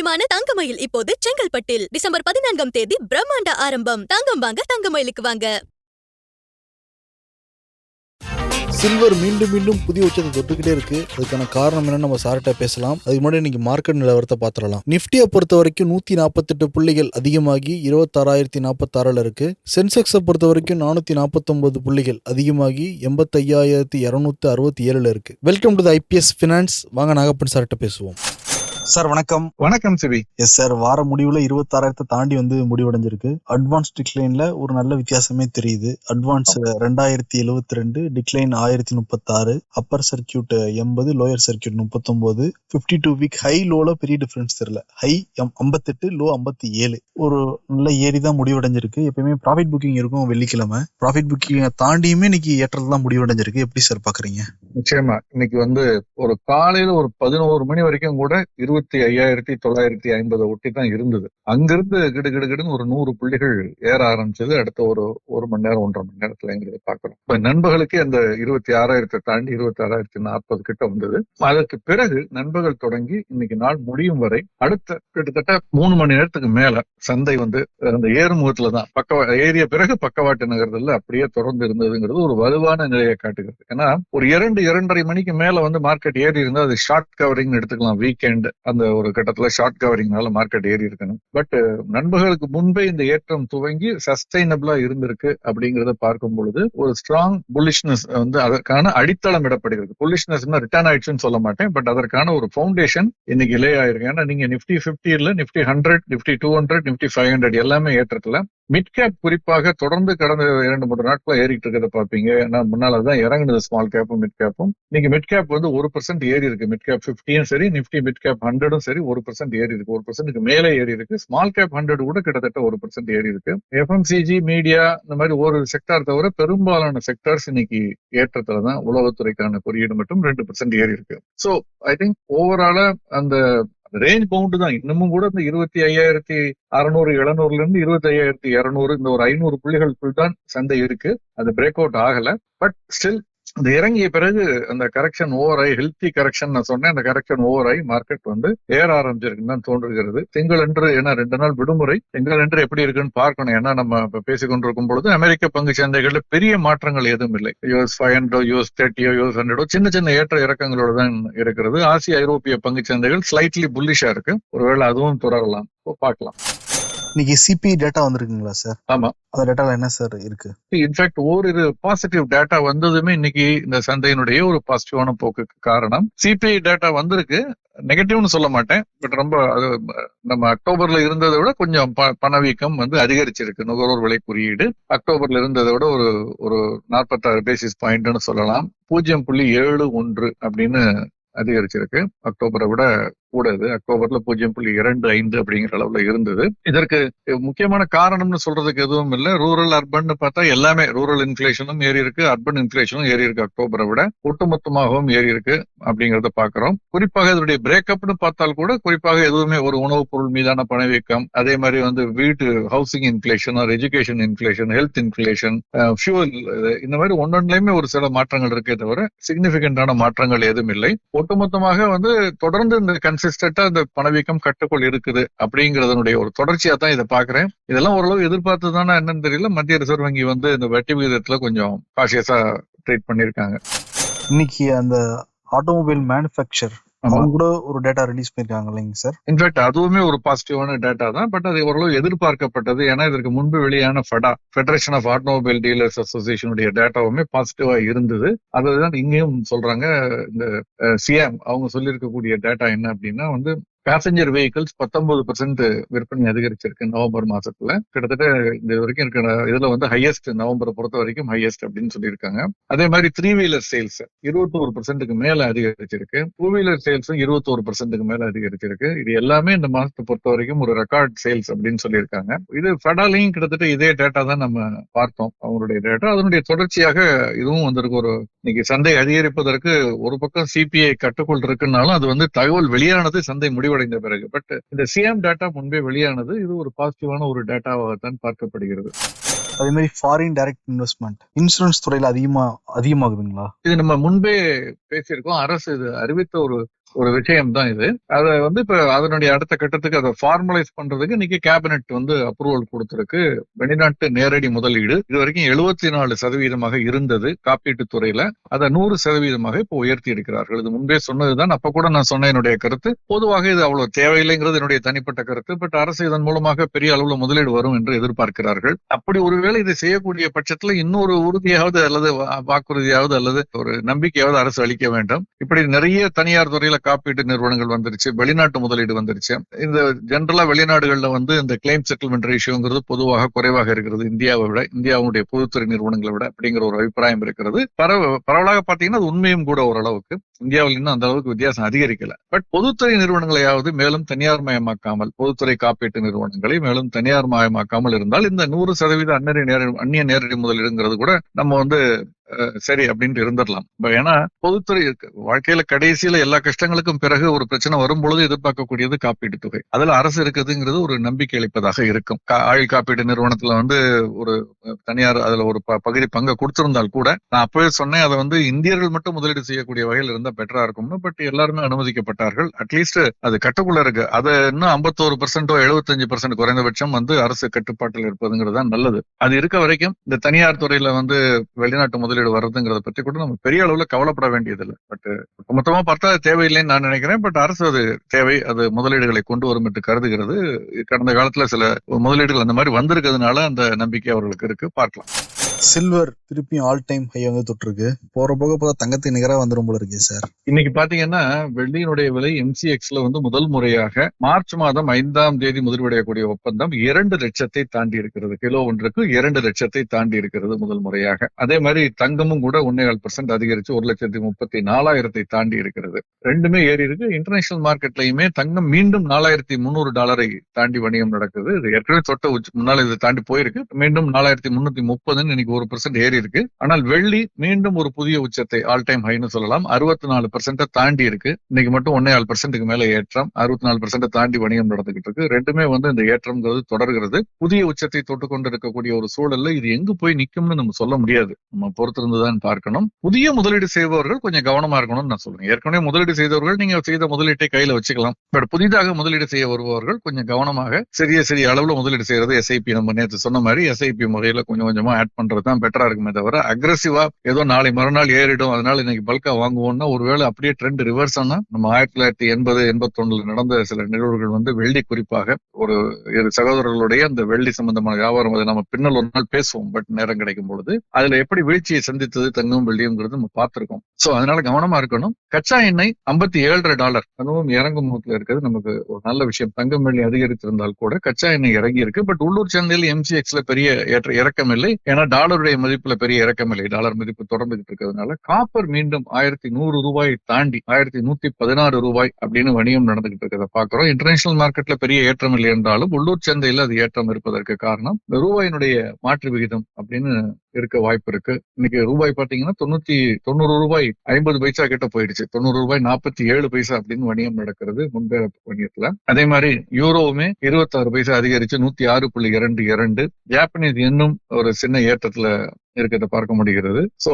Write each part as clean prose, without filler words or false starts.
விமான தங்கமயில் இப்போது செங்கல்பட்டில் டிசம்பர் 14ஆம் தேதி பிரம்மாண்ட ஆரம்பம். தங்கம் வாங்க தங்கமயிலுக்கு வாங்க. சில்வர் மீண்டும் மீண்டும் புதிய உச்சத்தை தொட்டுக்கிட்டே இருக்கு. அதுக்கான காரணம் என்னன்னு நம்ம சார்கிட்ட பேசலாம். அதுக்கு முன்னாடி இன்னைக்கு மார்க்கெட் நிலவரத்தை பார்த்துடலாம். நிஃப்டியை பொறுத்த வரைக்கும் 148 புள்ளிகள் அதிகமாகி 26,046 இருக்கு. சென்செக்ஸை பொறுத்த வரைக்கும் 449 புள்ளிகள் அதிகமாகி 85,267 இருக்கு. Welcome to the IPS finance. வாங்க நாகப்பன் சார்கிட்ட பேசுவோம். சார் வணக்கம். வணக்கம் சிவி. எஸ் சார், வார முடிவுல 26,000 தாண்டி முடிவடைஞ்சிருக்கு. அட்வான்ஸ் டிக்ளைன்ல ஒரு நல்ல வித்தியாசமே தெரியுது. Advance 2072, decline 1036, upper circuit 80, lower circuit 39. 52 week high லோல பெரிய டிஃபரன்ஸ் தெரியல. High 58, low 57. ஒரு நல்ல ஏறி தான் முடிவடைஞ்சிருக்கு. எப்பயுமே ப்ராஃபிட் புக்கிங் இருக்கும் வெள்ளிக்கிழமை. ப்ராஃபிட் புக்கிங் தாண்டியுமே இன்னைக்கு ஏற்றது தான் முடிவடைஞ்சிருக்கு. எப்படி சார் பாக்குறீங்க? நிச்சயமா இன்னைக்கு ஒரு காலையில ஒரு 11 மணி வரைக்கும் கூட 25,950 ஒட்டி தான் இருந்தது. அங்கிருந்து கிடுகிடுன்னு ஒரு 100 புள்ளிகள் ஏற ஆரம்பிச்சது. அடுத்த ஒரு மணி நேரம் 1.5 மணி நேரத்துல பாக்குறோம். இப்ப நண்பர்களுக்கு அந்த 26,000 தாண்டி 26,040 கிட்ட வந்தது. அதற்கு பிறகு நண்பர்கள் தொடங்கி இன்னைக்கு நாள் முடியும் வரை அடுத்த கிட்டத்தட்ட 3 மணி நேரத்துக்கு மேல சந்தை அந்த ஏறுமுகத்துல தான் ஏறிய பிறகு பக்கவாட்டு நகர்தல்ல அப்படியே தொடர்ந்து இருந்ததுங்கிறது ஒரு வலுவான நிலையை காட்டுகிறது. ஏன்னா ஒரு 2-2:30 மணிக்கு மேல மார்க்கெட் ஏறி இருந்தா அது ஷார்ட் கவரிங் எடுத்துக்கலாம். வீக்கெண்ட் அந்த ஒரு கட்டத்துல ஷார்ட் கவரிங்னால மார்க்கெட் ஏறி இருக்கணும். பட் நண்பர்களுக்கு முன்பே இந்த ஏற்றம் துவங்கி சஸ்டைனபிளா இருந்திருக்கு அப்படிங்கறத பார்க்கும் பொழுது ஒரு ஸ்ட்ராங் புல்லிஷ்னஸ் அதற்கான அடித்தளம் இடப்படுகிறது. புல்லிஷ்னஸ் ரிட்டர்ன் ஆயிடுச்சுன்னு சொல்ல மாட்டேன், பட் அதற்கான ஒரு ஃபவுண்டேஷன் இன்னைக்கு லே ஆயிருக்கு. ஏன்னா நீங்க நிப்டி 50 நிப்டி 100, நிப்டி 200, நிப்டி 500 எல்லாமே ஏற்றத்துல. மிட் கேப் குறிப்பாக தொடர்ந்து கடந்த 2-3 நாட்களா ஏறிட்டு இருக்கிறத பாப்பீங்க. ஏன்னா முன்னாலதான் இறங்குனது ஸ்மால் கேப்பும் மிட் கேப்பும். இன்னைக்கு மிட் கேப் 1% ஏறி இருக்கு. மிட் கேப் 50யும் சரி, நிப்டி மிட் கேப் 100ம் சரி 1% ஏறி இருக்கு. 1%க்கு மேலே ஏறி இருக்கு. ஸ்மால் கேப் 100 கூட கிட்டத்தட்ட 1% ஏறி இருக்கு. எஃப்எம்சிஜி, மீடியா இந்த மாதிரி ஒரு செக்டார் தவிர பெரும்பாலான செக்டார்ஸ் இன்னைக்கு ஏற்றத்துலதான். உளவுத்துறைக்கான குறியீடு மட்டும் 2% ஏறி இருக்கு. சோ ஐ திங்க் ஓவராலா அந்த ரேஞ்ச் பவுண்ட் தான் இன்னமும் கூட இந்த 25,600, 700ல இருந்து 25,200 இந்த ஒரு 500 புள்ளிகளுக்குள் தான் சந்தை இருக்கு. அது பிரேக் அவுட் ஆகல. பட் ஸ்டில் அந்த இறங்கிய பிறகு அந்த கரெக்ஷன் ஓவர் ஆகி, ஹெல்த்தி கரெக்ஷன் நான் சொன்னேன், அந்த கரெக்ஷன் ஓவர் ஆகி மார்க்கெட் ஏற ஆரம்பிச்சிருக்குன்னு தான் தோன்றுகிறது. திங்களன்று, ஏன்னா 2 நாள் விடுமுறை, திங்களன்று எப்படி இருக்குன்னு பார்க்கணும். ஏன்னா நம்ம இப்ப பேசிக்கொண்டிருக்கும் பொழுது அமெரிக்க பங்கு சந்தைகள்ல பெரிய மாற்றங்கள் எதுவும் இல்லை. US 500, US 30, US 100 சின்ன சின்ன ஏற்ற இறக்கங்களோட தான் இருக்கிறது. ஆசிய ஐரோப்பிய பங்கு சந்தைகள் ஸ்லைட்லி புல்லிஷா இருக்கு. ஒருவேளை அதுவும் தொடரலாம். பார்க்கலாம். இன்னைக்கு சிபிஐ டேட்டா வந்திருக்குங்களா சார்? ஆமா. அந்த டேட்டால என்ன சார் இருக்கு? இன்ஃபேக்ட் ஒரு பாசிட்டிவ் டேட்டா வந்ததுமே இன்னைக்கு இந்த சந்தையினுடைய ஒரு பாசிட்டிவான போக்குக்கு காரணம் சிபிஐ டேட்டா வந்திருக்கு. நெகட்டிவ்னு சொல்ல மாட்டேன், பட் ரொம்ப நம்ம அக்டோபர்ல இருந்ததை விட கொஞ்சம் பணவீக்கம் அதிகரிச்சிருக்கு. நுகர்வோர் விலை குறியீடு அக்டோபர்ல இருந்ததை விட ஒரு 46 பேசிஸ் பாயிண்ட்னு சொல்லலாம். 0.71 அப்படின்னு அதிகரிச்சிருக்கு. அக்டோபரை விட கூடாது. அக்டோபர்ல 0.25 அப்படிங்கிற அளவுல இருந்தது. இதற்கு முக்கியமான காரணம்னு சொல்றதுக்கு எதுவும் இல்லை. ரூரல் அர்பன் பார்த்தா எல்லாமே, ரூரல் இன்ஃபிளேஷனும் ஏறி இருக்கு, அர்பன் இன்ஃபிளேஷனும் ஏறி இருக்கு. அக்டோபரை விட ஒட்டுமொத்தமாகவும் ஏறி இருக்கு அப்படிங்கறத பாக்குறோம். குறிப்பாக இதனுடைய பிரேக்கப்னு பார்த்தால் கூட குறிப்பாக எதுவுமே ஒரு உணவுப் பொருள் மீதான பணவீக்கம், அதே மாதிரி வீட்டு housing inflation, education inflation, health inflation, fuel, இந்த மாதிரி ஒன்னொன்னுலயுமே ஒரு சில மாற்றங்கள் இருக்கே தவிர சிக்னிபிகண்டான மாற்றங்கள் எதுவும் இல்லை. ஒட்டுமொத்தமாக தொடர்ந்து இந்த கன்சிஸ்டன்டா இந்த பணவீக்கம் கட்டுக்குள் இருக்குது அப்படிங்கறதனுடைய ஒரு தொடர்ச்சியா தான் இதை பாக்குறேன். இதெல்லாம் ஓரளவு எதிர்பார்த்துதானே என்னன்னு தெரியல. மத்திய ரிசர்வ் வங்கி இந்த வட்டி விகிதத்துல கொஞ்சம் காஷியஸா ட்ரீட் பண்ணிருக்காங்க. இன்னைக்கு அந்த ஆட்டோமொபைல் மேனுஃபேக்சர் அவங்க கூட ஒரு டேட்டா ரிலீஸ் பண்ணிருக்காங்க இல்லைங்க சார்? இன்ஃபேக்ட் அதுவுமே ஒரு பாசிட்டிவான டேட்டா தான். பட் அது ஓரளவு எதிர்பார்க்கப்பட்டது. ஏன்னா இதற்கு முன்பு வெளியான ஃபெடரேஷன் ஆஃப் ஆட்டோமொபைல் டீலர்ஸ் அசோசியேஷனுடைய டேட்டாவுமே பாசிட்டிவா இருந்தது. அதுதான் இங்கேயும் சொல்றாங்க. இந்த சிஎம் அவங்க சொல்லியிருக்கக்கூடிய டேட்டா என்ன அப்படின்னா பேசஞ்சர் வெஹிக்கிள்ஸ் 19% விற்பனை அதிகரிச்சிருக்கு நவம்பர் மாசத்துல. கிட்டத்தட்ட இந்த வரைக்கும் இருக்கிற இதுல ஹையஸ்ட், நவம்பரை பொறுத்த வரைக்கும் ஹையஸ்ட் அப்படின்னு சொல்லியிருக்காங்க. அதே மாதிரி 3 வீலர் சேல்ஸ் 21% மேல அதிகரிச்சிருக்கு. 2 வீலர் சேல்ஸும் 21% மேல அதிகரிச்சிருக்கு. இது எல்லாமே இந்த மாசத்தை பொறுத்த வரைக்கும் ஒரு ரெக்கார்ட் சேல்ஸ் அப்படின்னு சொல்லியிருக்காங்க. இது ஃபெடாலையும் கிட்டத்தட்ட இதே டேட்டா தான் நம்ம பார்த்தோம், அவங்களுடைய டேட்டா. அதனுடைய தொடர்ச்சியாக இதுவும் ஒரு இன்னைக்கு சந்தை அதிகரிப்பதற்கு ஒரு பக்கம் சிபிஐ கட்டுக்குள் இருக்குன்னாலும் அது தகவல் வெளியானது சந்தை முடிவடைந்த பிறகு. பட் இந்த சிஎம் டேட்டா முன்பே வெளியானது. இது ஒரு பாசிட்டிவான ஒரு டேட்டாவாகத்தான் பார்க்கப்படுகிறது. அதே மாதிரி ஃபாரின் டைரக்ட் இன்வெஸ்ட்மெண்ட் இன்சூரன்ஸ் துறையில அதிகமாகுதுங்களா? இது நம்ம முன்பே பேசியிருக்கோம். அரசு இது அறிவித்த ஒரு ஒரு விஷயம் தான் இது. அதை இப்ப அதனுடைய அடுத்த கட்டத்துக்கு அதை ஃபார்மலைஸ் பண்றதுக்கு இன்னைக்கு கேபினெட் அப்ரூவல் கொடுத்திருக்கு. வெளிநாட்டு நேரடி முதலீடு இது வரைக்கும் 74% இருந்தது காப்பீட்டு துறையில, அதை 100% இப்போ உயர்த்தி இருக்கிறார்கள். இது முன்பே சொன்னதுதான். அப்ப கூட நான் சொன்ன என்னுடைய கருத்து, பொதுவாக இது அவ்வளவு தேவையில்லைங்கிறது என்னுடைய தனிப்பட்ட கருத்து. பட் அரசு இதன் மூலமாக பெரிய அளவுல முதலீடு வரும் என்று எதிர்பார்க்கிறார்கள். அப்படி ஒருவேளை இதை செய்யக்கூடிய பட்சத்துல இன்னொரு உறுதியாவது அல்லது வாக்குறுதியாவது அல்லது ஒரு நம்பிக்கையாவது அரசு அளிக்க வேண்டும். இப்படி நிறைய தனியார் துறையில காப்பீட்டு நிறுவனங்கள் வந்துருச்சு, வெளிநாட்டு முதலீடு வந்துருச்சு. இந்த ஜெனரலா வெளிநாடுகள்ல இந்த கிளைம் செட்டில்மெண்ட் ரேஷியோங்கிறது பொதுவாக குறைவாக இருக்கிறது இந்தியாவை விட, இந்தியாவுடைய பொதுத்துறை நிறுவனங்களை விட அப்படிங்கிற ஒரு அபிப்பிராயம் இருக்கிறது. பரவலாக பாத்தீங்கன்னா அது உண்மையும் கூட. ஓரளவுக்கு இந்தியாவில் இன்னும் அந்த அளவுக்கு வித்தியாசம் அதிகரிக்கல. பட் பொதுத்துறை நிறுவனங்களையாவது மேலும் தனியார் மயமாக்காமல், பொதுத்துறை காப்பீட்டு நிறுவனங்களை மேலும் தனியார் மயமாக்காமல் இருந்தால் இந்த 100% அந்நிய நேரடி முதலீடுங்கிறது கூட நம்ம சரி அப்படின்ட்டு இருந்துடலாம். ஏன்னா பொதுத்துறை வாழ்க்கையில கடைசியில எல்லா கஷ்டங்களுக்கும் பிறகு ஒரு பிரச்சனை வரும்பொழுது எதிர்பார்க்கக்கூடியது காப்பீட்டு தொகை. அதுல அரசு இருக்குதுங்கிறது ஒரு நம்பிக்கை அளிப்பதாக இருக்கும். ஆயுள் காப்பீட்டு நிறுவனத்துல ஒரு தனியார் அதுல ஒரு பகுதி பங்கை கொடுத்திருந்தால் கூட, நான் அப்பவே சொன்னேன், அதை இந்தியர்கள் மட்டும் முதலீடு செய்யக்கூடிய வகையில் இருந்தா பெட்டரா இருக்கும்னு. பட் எல்லாருமே அனுமதிக்கப்பட்டார்கள். அட்லீஸ்ட் அது கட்டுக்குள்ள இருக்கு. அதை இன்னும் 51% 75% குறைந்தபட்சம் அரசு கட்டுப்பாட்டில் இருப்பதுங்கிறது தான் நல்லது. அது இருக்க வரைக்கும் இந்த தனியார் துறையில வெளிநாட்டு முதலீடு வர்றதுங்கிறத பத்தி கூட நம்ம பெரிய அளவுல கவலைப்பட வேண்டியதில்லை. பட் மொத்தமா பார்த்தா தேவையில்லைன்னு நான் நினைக்கிறேன். பட் அரசு அது தேவை, அது முதலீடுகளை கொண்டு வரும் என்று கருதுகிறது. கடந்த காலத்துல சில முதலீடுகள் அந்த மாதிரி வந்திருக்கிறதுனால அந்த நம்பிக்கை அவர்களுக்கு இருக்கு. பார்க்கலாம். சில்வர் திருப்பியும் ஆல் டைம் ஹை தொட்டிருக்கு. போற போக தங்கத்துக்கு நிகரா வந்துடும் போல இருக்கே சார். இன்னைக்கு பாத்தீங்கன்னா வெள்ளியினுடைய விலை MCXல முதல் முறையாக மார்ச் மாதம் 5ஆம் தேதி முதல்வடையக்கூடிய ஒப்பந்தம் 2 லட்சத்தை தாண்டி இருக்கிறது. கிலோ ஒன்றுக்கு 2 லட்சத்தை தாண்டி இருக்கிறது முதல் முறையாக. அதே மாதிரி தங்கமும் கூட 1.25% அதிகரிச்சு 1,34,000 தாண்டி இருக்கிறது. ரெண்டுமே ஏறி இருக்கு. இன்டர்நேஷனல் மார்க்கெட்லயுமே தங்கம் மீண்டும் $4,300 தாண்டி வணிகம் நடக்குது. இது ஏற்கனவே தொட்ட முன்னால இது தாண்டி போயிருக்கு. மீண்டும் 4,330 இன்னைக்கு 1% ஏறி இருக்கு. ஆனால் வெள்ளி மீண்டும் ஒரு புதிய உச்சத்தை, ஆல் டைம் ஹைன்னு சொல்லலாம், 64% தாண்டி இருக்கு. இன்னைக்கு மட்டும் 1.25% மேல ஏற்றம், 64% தாண்டி வணிகம் நடந்துகிட்டு இருக்கு. ரெண்டுமே இந்த ஏற்றம்ங்கிறது தொடர்கிறது. புதிய உச்சத்தை தொட்டு கொண்டு இருக்கக்கூடிய ஒரு சூழல்ல இது எங்கு போய் நிக்கும்னு நம்ம சொல்ல முடியாது. நம்ம பொறுத்திருந்துதான் பார்க்கணும். புதிய முதலீடு செய்பவர்கள் கொஞ்சம் கவனமா இருக்கணும்னு நான் சொல்றேன். ஏற்கனவே முதலீடு செய்தவர்கள் நீங்க செய்த முதலீட்டை கையில வச்சுக்கலாம். பட் புதிதாக முதலீடு செய்ய வருபவர்கள் கொஞ்சம் கவனமாக சிறிய அளவுல முதலீடு செய்யறது, SIP நம்ம நேற்று சொன்ன மாதிரி SIP முறையில கொஞ்சம் கொஞ்சமா ஆட் பண்றது தான் பெட்டரா இருக்குமே தவிர, அக்ரெசிவா ஏதோ நாளை மறுநாள் ஏறிடும் அதனால இன்னைக்கு பல்கா வாங்குவோம்னா, ஒருவேளை அப்படியே ட்ரெண்ட் ரிவர்ஸ் ஆனா, நம்ம 1980, 81 நடந்த சில நிகழ்வுகள் வெள்ளி குறிப்பாக ஒரு சகோதரர்களுடைய அந்த வெள்ளி சம்பந்தமான வியாபாரம், அதை நம்ம பின்னல் ஒரு நாள் பேசுவோம். பட் நேரம் கிடைக்கும் பொழுது அதுல எப்படி வீழ்ச்சியை சந்தித்தது தங்கம் வெள்ளியும்ங்கிறது நம்ம பார்த்திருக்கோம். சோ அதனால கவனமா இருக்கணும். கச்சா எண்ணெய் $57 அதுவும் இறங்கும் நோக்கில் இருக்கிறது நமக்கு ஒரு நல்ல விஷயம். தங்கம் வெள்ளி அதிகரித்திருந்தால் கூட கச்சா எண்ணெய் இறங்கி இருக்கு. பட் உள்ளூர் சந்தையில் MCXல பெரிய இறக்கம் இல்லை. ஏன்னா டாலருடைய மதிப்புல பெரிய இறக்கம் இல்லை. டாலர் மதிப்பு தொடர்ந்துகிட்டு இருக்கிறதுனால காப்பர் மீண்டும் $1,100 தாண்டி $1,116 அப்படின்னு வணிகம் நடந்துகிட்டு இருக்கிறத பாக்குறோம். இன்டர்நேஷனல் மார்க்கெட்ல பெரிய ஏற்றம் இல்லை என்றாலும் உள்ளூர் சந்தையில அது ஏற்றம் இருப்பதற்கு காரணம் இந்த ரூபாயினுடைய மாற்று விகிதம் அப்படின்னு இருக்க வாய்ப்பு இருக்கு. இன்னைக்கு ரூபாய் பாத்தீங்கன்னா $90.50 கிட்ட போயிடுச்சு. $90.47 அப்படின்னு வணிகம் நடக்கிறது முன்பேற வணிகத்துல. அதே மாதிரி யூரோவுமே 26 பைசா அதிகரிச்சு 106.22. ஜாப்பனீஸ் இன்னும் ஒரு சின்ன ஏற்றத்துல இருக்கிறத பார்க்க முடிகிறது. சோ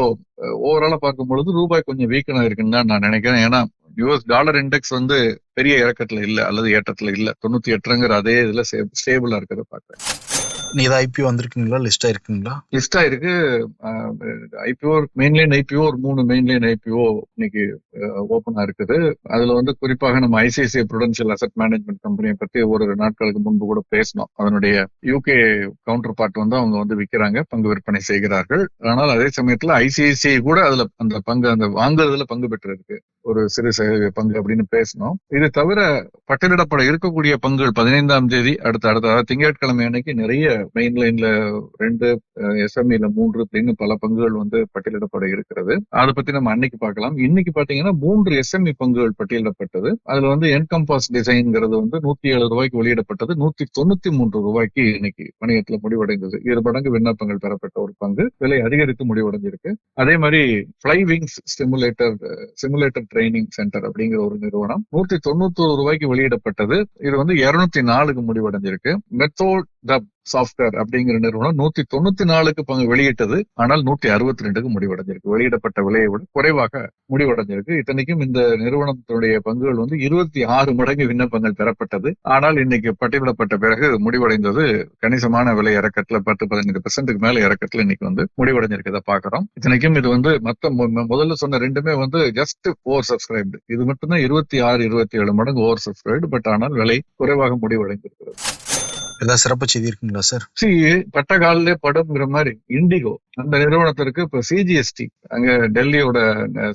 ஓவராலா பார்க்கும் பொழுது ரூபாய் கொஞ்சம் வீக்கனா இருக்குன்னு தான் நான் நினைக்கிறேன். ஏன்னா US டாலர் இண்டெக்ஸ் பெரிய இறக்கத்துல இல்ல அல்லது ஏற்றத்துல இல்ல. 98ங்கிற அதே இதுல ஸ்டேபிளா இருக்கிறத பாக்குறேன். நீங்க IPO வந்திருக்கீங்களா? லிஸ்டா இருக்குங்களா? லிஸ்டா இருக்கு. IPO மெயின்லைன் IPO ஒரு 3 மெயின்லைன் IPO இன்னைக்கு ஓபனா இருக்குது. அதுல குறிப்பாக நம்ம ICICI Prudential Asset Management கம்பெனியை பத்தி ஒரு நாட்களுக்கு முன்பு கூட பேசணும். அதனுடைய UK கவுண்டர் பார்ட் அவங்க விற்கிறாங்க, பங்கு விற்பனை செய்கிறார்கள். ஆனால் அதே சமயத்துல ICICI கூட அதுல அந்த பங்கு அந்த வாங்குறதுல பங்கு பெற்று இருக்கு, ஒரு சிறு பங்கு அப்படின்னு பேசணும். இது தவிர பட்டியலிடப்பட இருக்கக்கூடிய பங்குகள் 15ஆம் தேதி அடுத்த திங்கட்கிழமை அன்னைக்கு நிறைய மெயின்லைன்ல 2, SMEல 3 அப்படின்னு பல பங்குகள் பட்டியலிடப்பட இருக்கிறது. அதை பத்தி நம்ம அன்னைக்கு பார்க்கலாம். இன்னைக்கு பாத்தீங்கன்னா 3 SME பங்குகள் பட்டியலிடப்பட்டது. அதுல என்கம்பாஸ் டிசைன்ங்கிறது $107 வெளியிடப்பட்டது. $193 இன்னைக்கு வணிகத்துல முடிவடைந்தது. 2 மடங்கு விண்ணப்பங்கள் பெறப்பட்ட ஒரு பங்கு விலை அதிகரித்து முடிவடைஞ்சிருக்கு. அதே மாதிரி fly wings simulator training centre அப்படிங்கிற ஒரு நிறுவனம் $191 வெளியிடப்பட்டது. இது 204 முடிவடைஞ்சிருக்கு. மெத்தோட் டப் சாஃப்ட்வேர் அப்படிங்கிற நிறுவனம் 194க்கு பங்கு வெளியிட்டது. ஆனால் 162க்கு முடிவடைஞ்சிருக்கு. வெளியிடப்பட்ட விலையை விட குறைவாக முடிவடைஞ்சிருக்கு. இத்தனைக்கும் இந்த நிறுவனத்தினுடைய பங்குகள் வந்து 26 மடங்கு விண்ணப்பங்கள் பெறப்பட்டது. ஆனால் இன்னைக்கு பட்டியலிடப்பட்ட பிறகு முடிவடைந்தது கணிசமான விலை இறக்கத்துல 10-15% மேல இறக்கத்துல இன்னைக்கு வந்து முடிவடைஞ்சிருக்கதை பாக்குறோம். இத்தனைக்கும் இது வந்து முதல்ல சொன்ன ரெண்டுமே வந்து ஜஸ்ட் ஓவர் சப்ஸ்கிரைப்டு. இது மட்டும்தான் 26-27 மடங்கு ஓவர் சப்ஸ்கிரைப்டு. பட் ஆனால் விலை குறைவாக முடிவடைந்திருக்கிறது. ஏதாவது சிறப்பு செய்தி இருக்குங்களா சார்? பட்ட காலிலே படுங்கிற மாதிரி இண்டிகோ அந்த நிறுவனத்திற்கு இப்ப சிஜிஎஸ்டி அங்க டெல்லியோட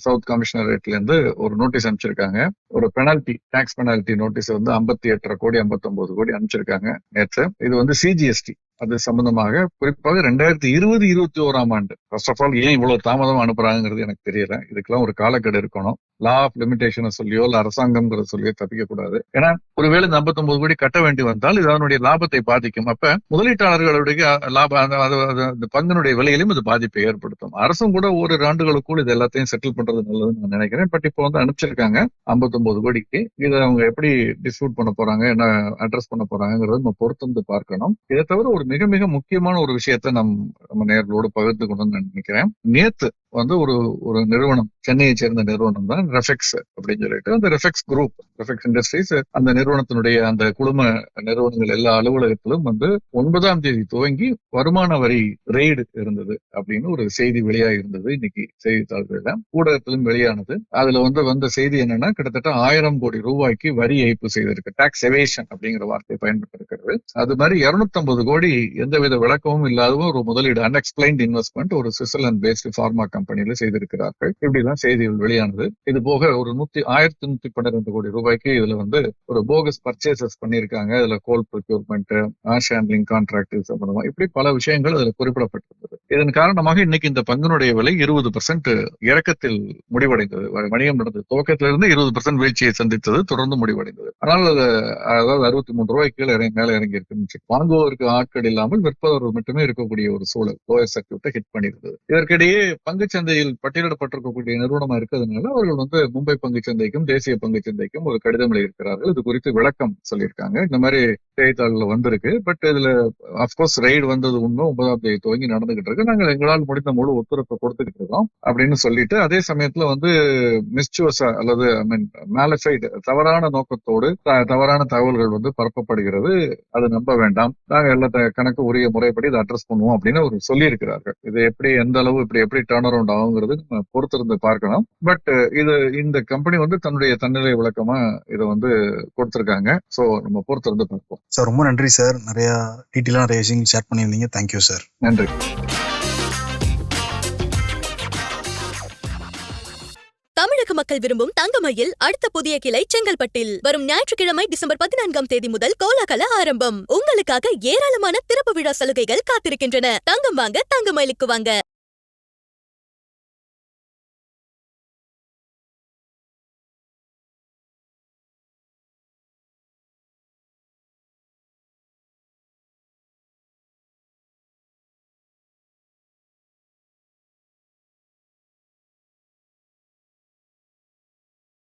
சவுத் கமிஷனரேட்ல இருந்து ஒரு நோட்டீஸ் அனுப்பிச்சிருக்காங்க. ஒரு பெனால்டி, டாக்ஸ் பெனால்டி நோட்டீஸ் வந்து 58.5 கோடி 59 கோடி அனுப்பிச்சிருக்காங்க நேற்று. இது வந்து சிஜிஎஸ்டி அது சம்பந்தமாக குறிப்பாக 2020-21 ஆண்டு. ஃபர்ஸ்ட் ஆஃப் ஆல் ஏன் இவ்வளவு தாமதம் அனுப்புறாங்கிறது எனக்கு தெரியல. இதுக்கெல்லாம் ஒரு காலக்கெடு இருக்கணும். லா ஆஃப் லிமிடேஷன் சொல்லியோ இல்ல அரசாங்கம் சொல்லியோ தப்பிக்க கூடாது. ஏன்னா ஒருவேளை 59 கோடி கட்ட வேண்டி வந்தால் இது அதனுடைய லாபத்தை பாதிக்கும். அப்ப முதலீட்டாளர்களுடைய லாப பங்கினுடைய விலையிலும் இது பாதிப்பை ஏற்படுத்தும். அரசும் கூட ஓரிரு ஆண்டுகளுக்குள் இது எல்லாத்தையும் செட்டில் பண்றது நல்லதுன்னு நான் நினைக்கிறேன். பட் இப்போ வந்து அனுப்பிச்சிருக்காங்க 59 கோடிக்கு. இதை அவங்க எப்படி டிஸ்ட்ரிபியூட் பண்ண போறாங்க, என்ன அட்ரஸ் பண்ண போறாங்கிறத நம்ம பொறுத்து பார்க்கணும். இதை தவிர ஒரு மிக மிக முக்கியமான ஒரு விஷயத்தை நம்ம நேர்களோடு பகிர்ந்து கொண்டு நினைக்கிறேன். நேத்து வந்து ஒரு நிறுவனம், சென்னையை சேர்ந்த நிறுவனம் தான் ரெஃபெக்ஸ் அப்படின்னு சொல்லிட்டு, அந்த ரெஃபெக்ஸ் குரூப், ரெஃபெக்ஸ் இண்டஸ்ட்ரீஸ், அந்த நிறுவனத்தினுடைய அந்த குழும நிறுவனங்கள் எல்லா அலுவலகத்திலும் வந்து 9ஆம் தேதி துவங்கி வருமான வரி ரெய்டு இருந்தது அப்படின்னு ஒரு செய்தி வெளியாக இருந்தது. இன்னைக்கு செய்தித்தாள்கள் ஊடகத்திலும் வெளியானது. அதுல வந்த செய்தி என்னன்னா, கிட்டத்தட்ட 1000 கோடி ரூபாய்க்கு வரி ஏய்ப்பு செய்திருக்கு. டாக்ஸ் எவேஷன் அப்படிங்கிற வார்த்தை பயன்பட்டிருக்கிறது. அது மாதிரி 250 கோடி எந்தவித விளக்கமும் இல்லாத ஒரு முதலீடு, அன்எக்ஸ்பிளைன்ட் இன்வெஸ்ட்மெண்ட் ஒரு சுவிட்சர்லாந்து பேஸ்டு ஃபார்மா கம்பெனியில செய்திருக்கிறார்கள். இப்படிதான் செய்திகள் வெளியானது. இது போக ஒரு 1112 கோடி ரூபாய்க்கு இதுல வந்து ஒரு போகஸ் பர்ச்சேசஸ் பண்ணியிருக்காங்க. இதுல கோல் ப்ரொக்யூர்மெண்ட், ஆஷ் ஹேண்ட்லிங் கான்ட்ராக்ட் சம்பந்தமா இப்படி பல விஷயங்கள் அதுல குறிப்பிடப்பட்டிருந்தது. இதன் காரணமாக இன்னைக்கு இந்த பங்கினுடைய விலை 20% இறக்கத்தில் முடிவடைந்தது. வணிகம் நடந்தது துவக்கத்திலிருந்து 20% வீழ்ச்சியை சந்தித்தது, தொடர்ந்து முடிவடைந்தது. ஆனால் அதாவது 63 ரூபாய்க்கு கீழே மேல இறங்கி இருக்கு. வாங்குவதற்கு ஆட்கள் இல்லாமல் விற்பவர்கள் மட்டுமே இருக்கக்கூடிய ஒரு சூழல் லோயர் சர்க்யூட்டை ஹிட் பண்ணியிருந்தது. இதற்கிடையே பங்குச்சந்தையில் பட்டியலிடப்பட்டிருக்கக்கூடிய நிறுவனமா இருக்கிறதுனால அவர்கள் வந்து மும்பை பங்குச்சந்தைக்கும் தேசிய பங்குச்சந்தைக்கும் ஒரு கடிதம் எழுதியிருக்கிறார்கள். இது குறித்து விளக்கம் சொல்லியிருக்காங்க. இந்த மாதிரி செய்தித்தாள்ல வந்திருக்கு. பட் இதுல அப்கோர்ஸ் ரெய்டு வந்தது உண்மை. 9ஆம் தேதி துவங்கி நடந்துகிட்டு இருக்கு. நாங்கள் எங்களால் முடிந்த முழு ஒத்துழைப்பை கொடுத்துக்கிட்டு இருக்கோம் அப்படின்னு சொல்லிட்டு, அதே சமயத்துல வந்து மிஸ்சுவஸா அல்லது மேலிஃபைடு தவறான நோக்கத்தோடு தவறான தகவல்கள் வந்து பரப்பப்படுகிறது, அது நம்ப வேண்டாம், நாங்க எல்லா கணக்கு உரிய முறைப்படி இதை அட்ரஸ் பண்ணுவோம் அப்படின்னு ஒரு சொல்லி இருக்கிறார்கள். இது எந்த அளவு எப்படி டர்ன் அரவுண்ட் ஆகுங்கிறது நம்ம பொறுத்திருந்து பார்க்கணும். பட் இந்த கம்பெனி வந்து தன்னுடைய தன்னிலை விளக்கமா இதை வந்து கொடுத்திருக்காங்க. சோ நம்ம பொறுத்திருந்து பார்ப்போம். சார் ரொம்ப நன்றி சார். நிறைய டீட்டெயிலா நிறைய விஷயங்கள் ஷேர் பண்ணியிருந்தீங்க. Thank you sir. நன்றி. தமிழக மக்கள் விரும்பும் தங்கமயில் அடுத்த புதிய கிளை செங்கல்பட்டில் வரும் ஞாயிற்றுக்கிழமை டிசம்பர் 14ஆம் தேதி முதல் கோலாகல ஆரம்பம். உங்களுக்காக ஏராளமான திறப்பு விழா சலுகைகள் காத்திருக்கின்றன. தங்கம் வாங்க, தங்கமயிலுக்கு வாங்க.